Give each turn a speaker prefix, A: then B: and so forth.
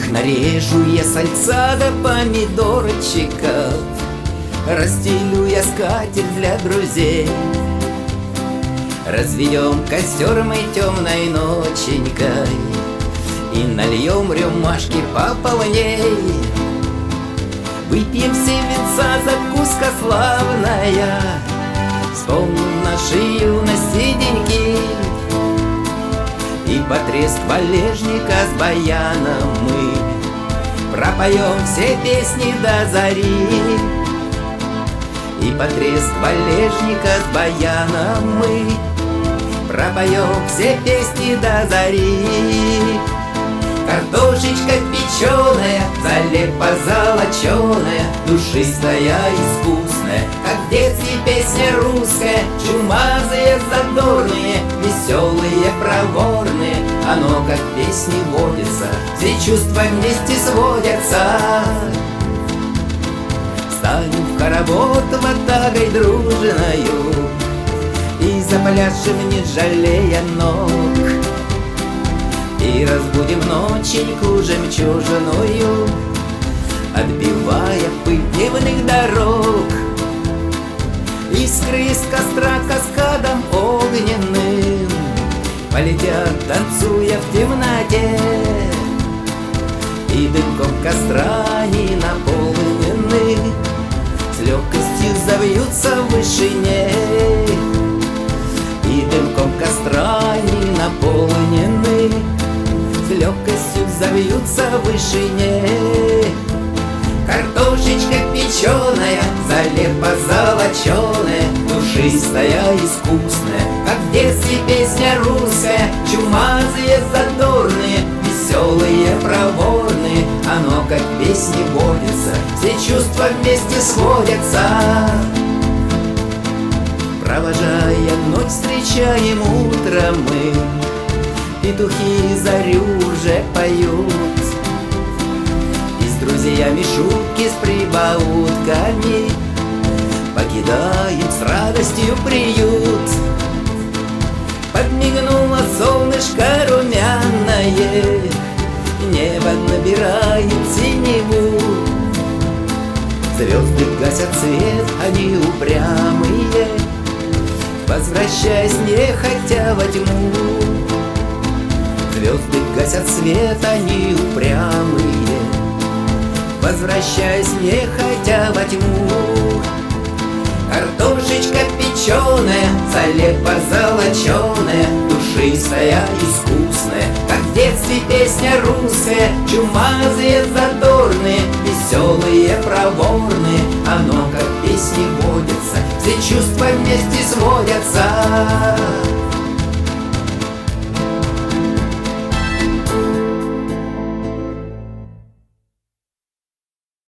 A: Нарежу я сальца до помидорчиков, расстелю я скатерть для друзей. Разведем костер мы темной ноченькой и нальем рюмашки пополней. Выпьем все винца, закуска славная, вспомним наши юности деньки. И под треск валежника с баяном мы пропоем все песни до зари. И под треск валежника с баяном мы пропоем все песни до зари. Картошечка печеная, залепа золоченая, душистая, искусная, как в детстве песня русская. Чумазые, задорные, веселые, проворные, оно как в песне водится, все чувства вместе сводятся. Станем в хоровод ватагой дружною и запляшем, не жалея ног. И разбудим ноченьку жемчужную, отбивая пыль дневных дорог. Искры из костра каскадом огненным полетят, танцуя в темноте. И дымком костра они наполнены, с легкостью завьются в вышине. И дымком костра они наполнены, с легкостью завьются в вышине. Картошечка печеная, залепа золоченая, душистая, искусная, как в детстве песня русская. Чумазые, задорные, веселые, проворные, оно как в песне водится, все чувства вместе сводятся. Провожая ночь, встречаем утро мы, петухи зарю уже поют. И с друзьями шутки с прибаутками покидаем с радостью приют. Подмигнуло солнышко румяное, небо набирает синеву. Звезды гасят свет, они упрямые, возвращаясь нехотя во тьму. Звезды гасят свет, они упрямые, возвращаясь нехотя во тьму. Картошечка печеная, залепа золоченая, душистая, искусная, как в детстве песня русская. Чумазые, задорные, веселые, проворные, оно как в песне водится, все чувства вместе сводятся.